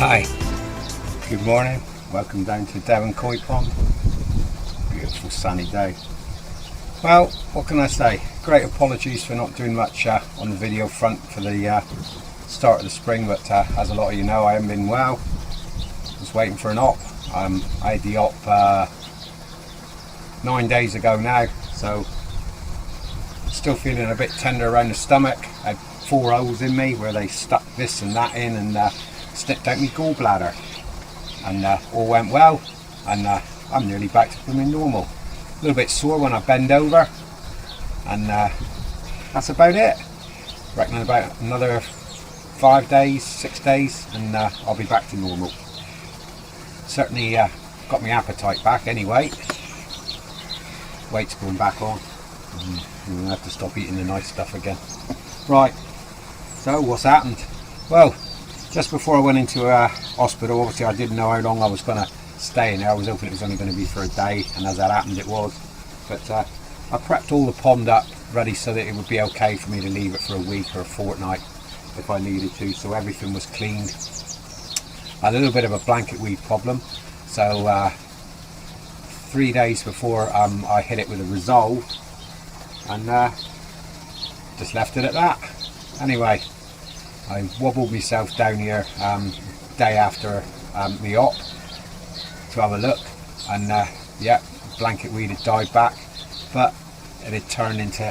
Hi, good morning, welcome down to devonkoi pond. Beautiful sunny day. Well, what can I say? Great apologies for not doing much on the video front for the start of the spring, but as a lot of you know, I haven't been well. I was waiting for an op. I had the op 9 days ago now, so still feeling a bit tender around the stomach. I had 4 holes in me where they stuck this and that in and snipped out my gallbladder, and all went well, and I'm nearly back to becoming normal. A little bit sore when I bend over, and that's about it. Reckon about another 5 days, 6 days, and I'll be back to normal. Certainly got my appetite back anyway. Weight's going back on. I'm gonna have to stop eating the nice stuff again. Right, so what's happened? Well, just before I went into hospital, obviously I didn't know how long I was going to stay in there. I was hoping it was only going to be for a day, and as that happened it was. But I prepped all the pond up ready so that it would be okay for me to leave it for a week or a fortnight if I needed to, so everything was cleaned. A little bit of a blanket weed problem, so 3 days before I hit it with a resolve, and just left it at that. Anyway, I wobbled myself down here day after the op to have a look, and yeah, blanket weed had died back, but it had turned into,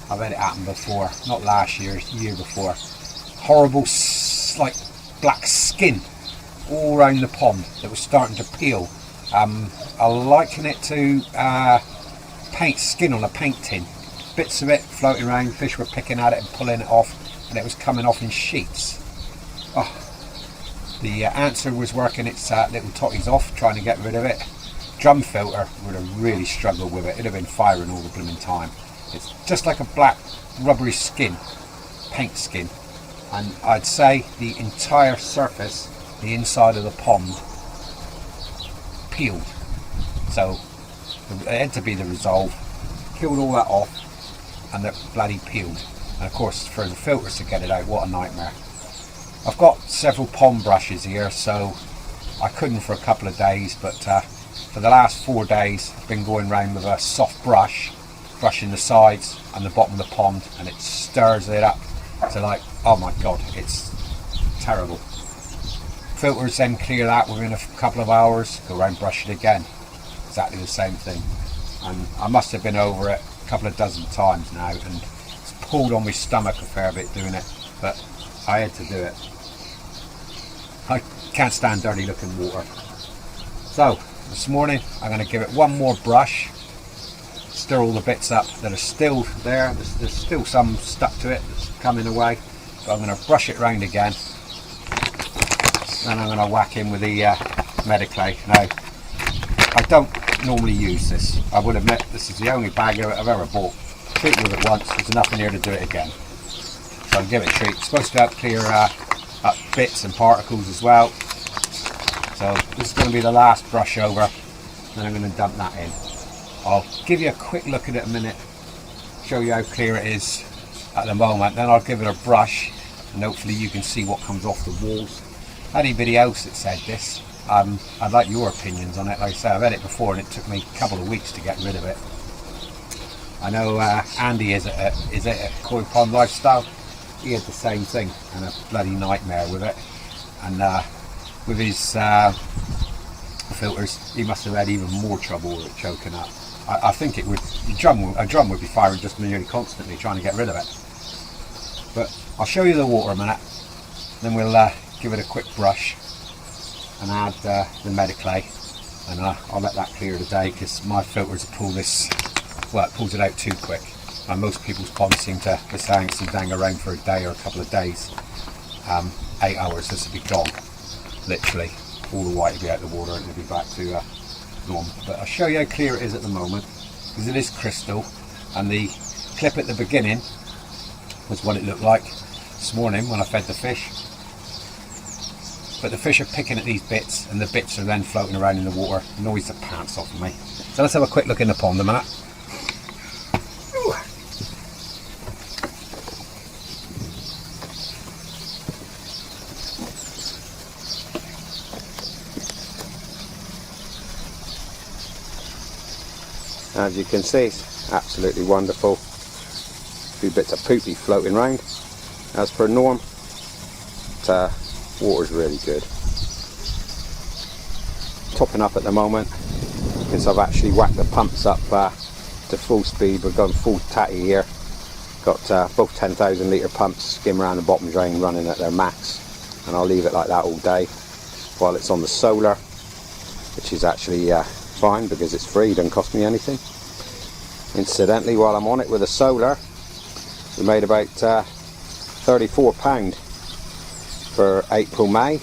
I've had it happen before, not last year, year before, horrible like black skin all around the pond that was starting to peel. I liken it to paint skin on a paint tin. Bits of it floating around, fish were picking at it and pulling it off, and it was coming off in sheets. Oh, the answer was working its little totties off, trying to get rid of it. Drum filter would have really struggled with it. It'd have been firing all the blooming time. It's just like a black rubbery skin, paint skin, and I'd say the entire surface, the inside of the pond, peeled. So it had to be the resolve. Killed all that off, and it bloody peeled. And of course, for the filters to get it out, what a nightmare. I've got several pond brushes here, so I couldn't for a couple of days, but for the last 4 days I've been going around with a soft brush, brushing the sides and the bottom of the pond, and it stirs it up to like, oh my god, it's terrible. Filters then clear that within a couple of hours, go around, brush it again, exactly the same thing. And I must have been over it a couple of dozen times now, and it's pulled on my stomach a fair bit doing it, but I had to do it. I can't stand dirty looking water. So this morning I'm going to give it one more brush, stir all the bits up that are still there. There's still some stuck to it that's coming away, but I'm going to brush it round again. Then I'm going to whack in with the Mediclay. Now, I don't normally use this. I will admit this is the only bag I've ever bought. Treat with it once, there's enough in here to do it again. So I'll give it a treat. It's supposed to help clear up bits and particles as well. So this is going to be the last brush over, then I'm going to dump that in. I'll give you a quick look at it in a minute, show you how clear it is at the moment, then I'll give it a brush and hopefully you can see what comes off the walls. Anybody else that said this, I'd like your opinions on it. Like I say, I've had it before and it took me a couple of weeks to get rid of it. I know Andy is at Koi Pond Lifestyle. He had the same thing and a bloody nightmare with it. And with his filters, he must have had even more trouble with it choking up. I think it would, a drum would be firing just nearly constantly trying to get rid of it. But I'll show you the water a minute, then we'll give it a quick brush and add the Mediclay, and I'll let that clear today because my filters pull this, well, it pulls it out too quick, and most people's ponds seem to just hang around for a day or a couple of days. 8 hours, this will be gone, literally. All the white will be out of the water and it'll be back to normal. But I'll show you how clear it is at the moment, because it is crystal, and the clip at the beginning was what it looked like this morning when I fed the fish. But the fish are picking at these bits, and the bits are then floating around in the water, annoys the pants off of me. So let's have a quick look in the pond a minute. As you can see, it's absolutely wonderful. A few bits of poopy floating around. As per norm, water's really good. Topping up at the moment, since I've actually whacked the pumps up to full speed. We're going full tatty here. Got both 10,000 litre pumps skim around the bottom drain running at their max, and I'll leave it like that all day while it's on the solar, which is actually fine because it's free, doesn't cost me anything. Incidentally, while I'm on it with the solar, we made about £34 for April-May,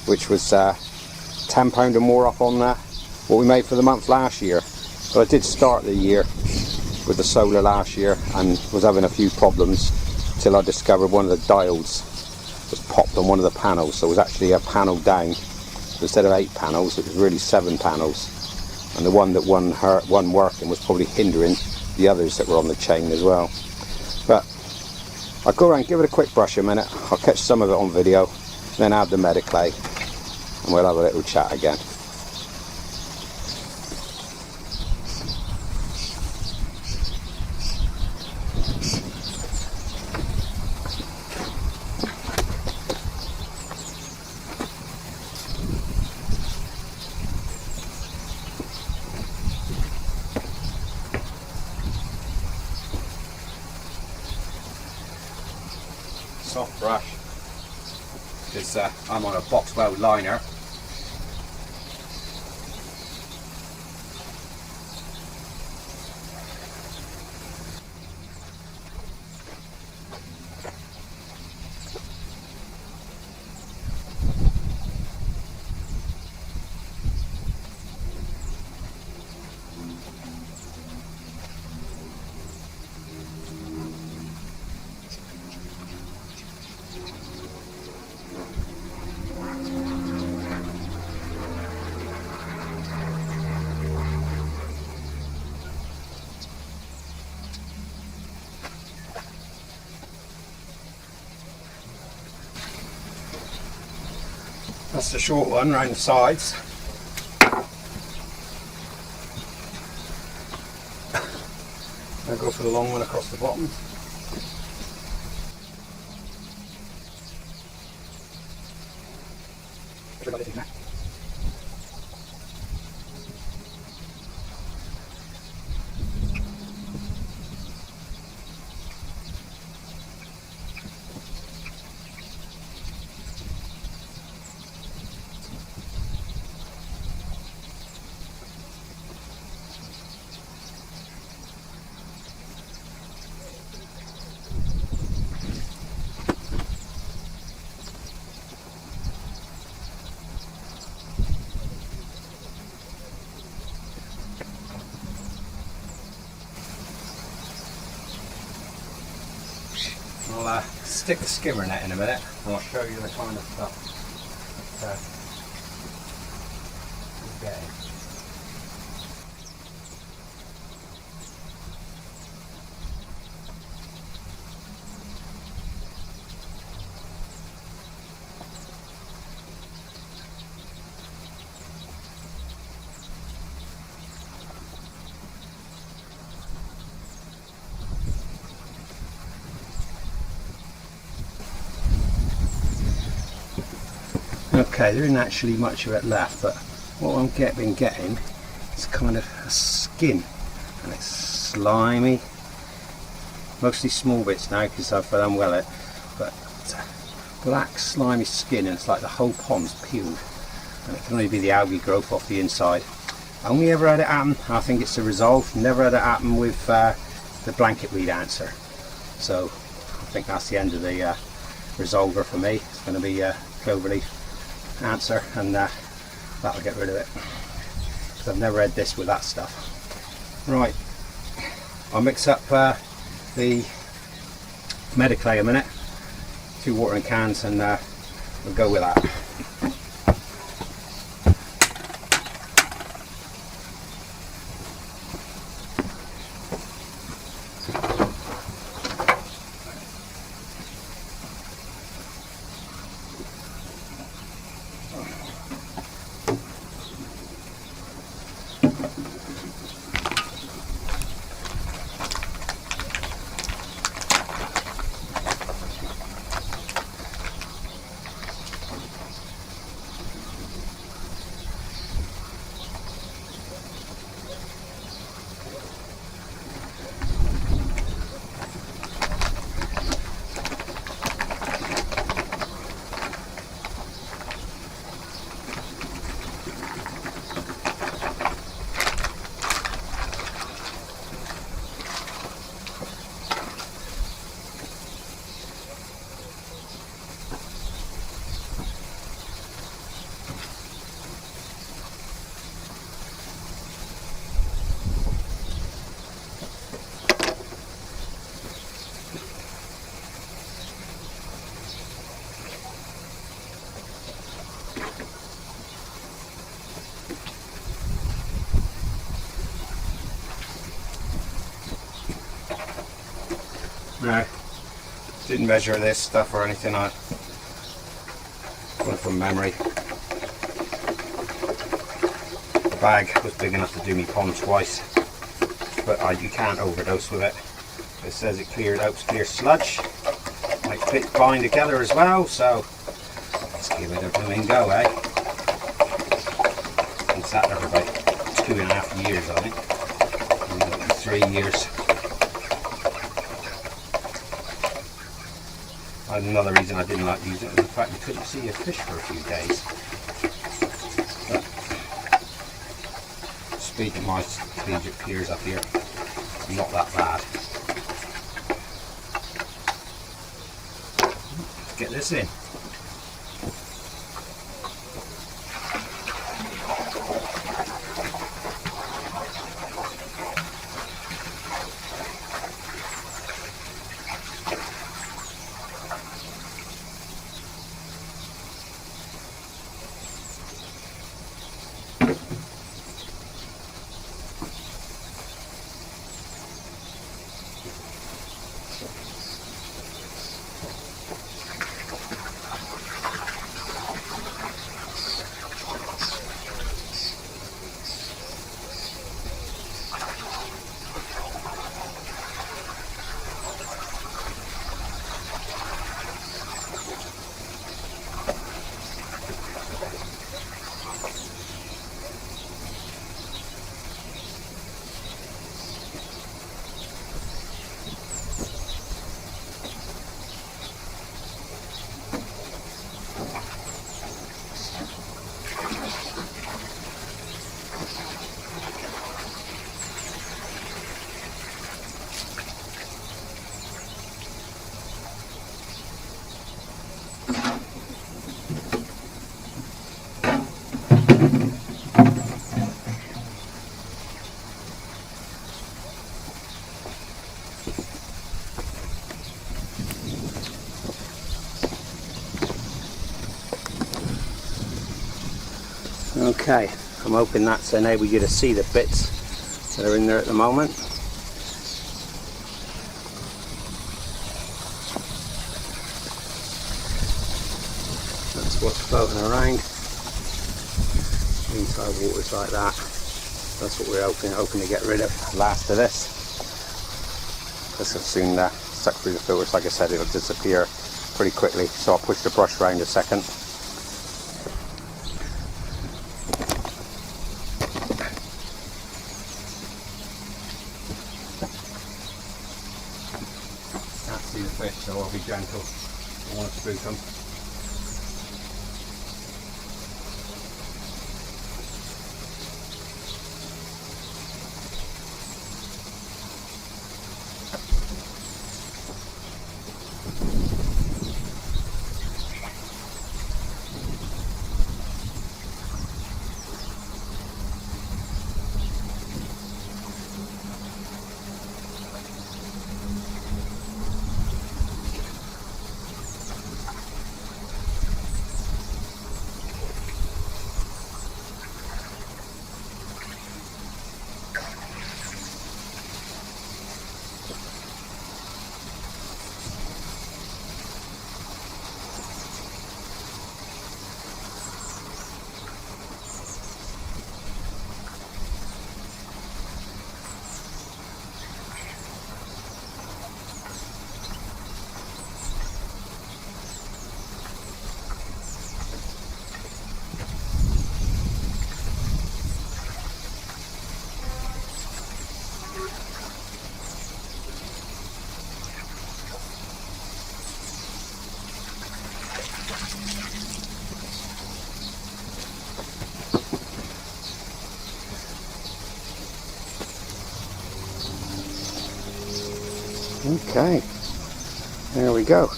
which was £10 or more up on what we made for the month last year. But I did start the year with the solar last year and was having a few problems till I discovered one of the diodes was popped on one of the panels, so it was actually a panel down. Instead of 8 panels, it was really 7 panels, and the one that wasn't working was probably hindering the others that were on the chain as well. But I'll go around, give it a quick brush a minute. I'll catch some of it on video, then add the Mediclay, and we'll have a little chat again. Soft brush, because I'm on a box weld liner. That's the short one round the sides. I'll go for the long one across the bottom. I'll stick the skimmer net in a minute and I'll show you the kind of stuff that we're getting. Okay, there isn't actually much of it left, but what I'm been getting is kind of a skin, and it's slimy, mostly small bits now because I've unwell it, but black slimy skin, and it's like the whole pond's peeled, and it can only be the algae growth off the inside. I only ever had it happen, I think it's a resolve, never had it happen with the blanket weed answer, so I think that's the end of the resolver for me. It's going to be cloverleaf answer, and that'll get rid of it, because I've never had this with that stuff. Right, I'll mix up the Mediclay a minute, 2 watering cans, and we'll go with that. Now, didn't measure this stuff or anything. I went from memory. The bag was big enough to do me pond twice, but you can't overdose with it. It says it helps clear sludge, like bits bind together as well, so let's give it a blooming go, eh? Been sat there for about 2.5 years, I think, maybe 3 years. Another reason I didn't like using it was the fact you couldn't see a fish for a few days. But speed of my collegiate peers up here, not that bad. Let's get this in. Okay, I'm hoping that's enabled you to see the bits that are in there at the moment. That's what's floating around. Inside waters like that. That's what we're hoping to get rid of. Last of this. This will soon suck through the filters. Like I said, it'll disappear pretty quickly. So I'll push the brush around a second. See the fish, so I'll be gentle. I want to spook them. Okay, there we go.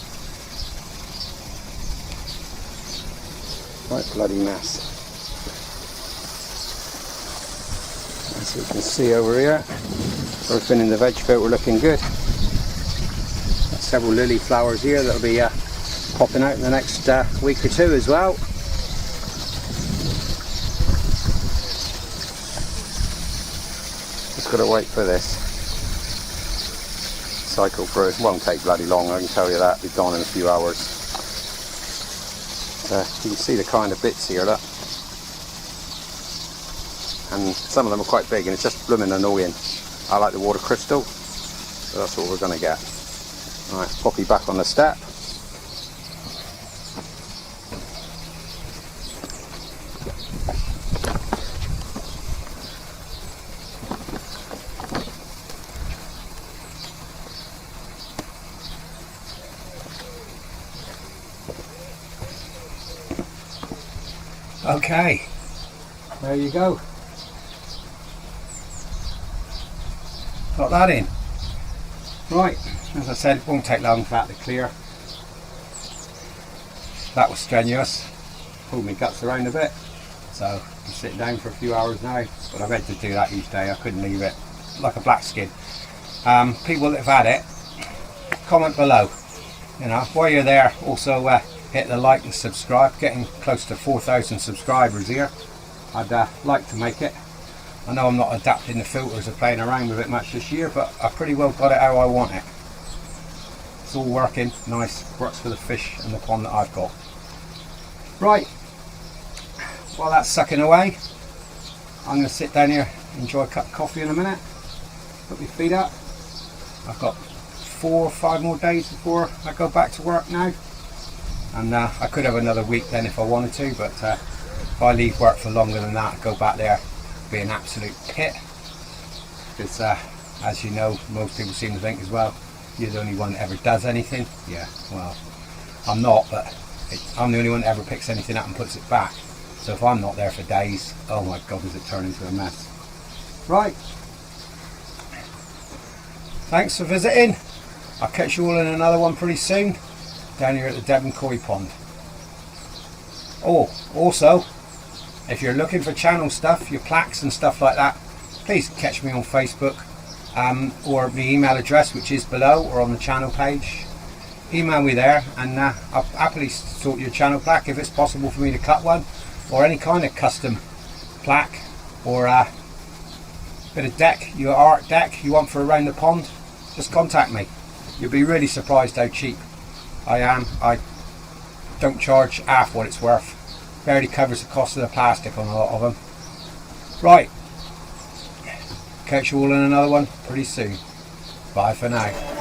Right bloody mess. As you can see over here, everything in the veg filter looking good. Got several lily flowers here that'll be popping out in the next week or two as well. Just got to wait for this. cycle through. It won't take bloody long, I can tell you that. Be gone in a few hours. You can see the kind of bits here, look. And some of them are quite big, and it's just blooming annoying. I like the water crystal, so that's what we're going to get. Right, poppy back on the step. Okay, there you go. Got that in. Right, as I said, it won't take long for that to clear. That was strenuous. Pulled my guts around a bit. So I'm sitting down for a few hours now, but I've had to do that each day. I couldn't leave it. Like a black skin. People that have had it, comment below. You know, while you're there, also hit the like and subscribe. Getting close to 4,000 subscribers here. I'd like to make it. I know I'm not adapting the filters or playing around with it much this year, but I pretty well got it how I want it. It's all working nice, works for the fish and the pond that I've got. Right, while that's sucking away, I'm going to sit down here, enjoy a cup of coffee in a minute, put my feet up. I've got 4 or 5 more days before I go back to work now, and I could have another week then if I wanted to, but if I leave work for longer than that, go back there, be an absolute pit, because as you know, most people seem to think as well, you're the only one that ever does anything. Yeah, well, I'm not, but I'm the only one that ever picks anything up and puts it back. So if I'm not there for days, oh my god, does it turn into a mess. Right, thanks for visiting. I'll catch you all in another one pretty soon, down here at the devonkoi pond. Oh, also, if you're looking for channel stuff, your plaques and stuff like that, please catch me on Facebook, or the email address which is below or on the channel page. Email me there, and I'll happily sort your channel plaque if it's possible for me to cut one, or any kind of custom plaque, or a bit of deck, your art deck you want for around the pond. Just contact me. You'll be really surprised how cheap I am. I don't charge half what it's worth. Barely covers the cost of the plastic on a lot of them. Right, catch you all in another one pretty soon. Bye for now.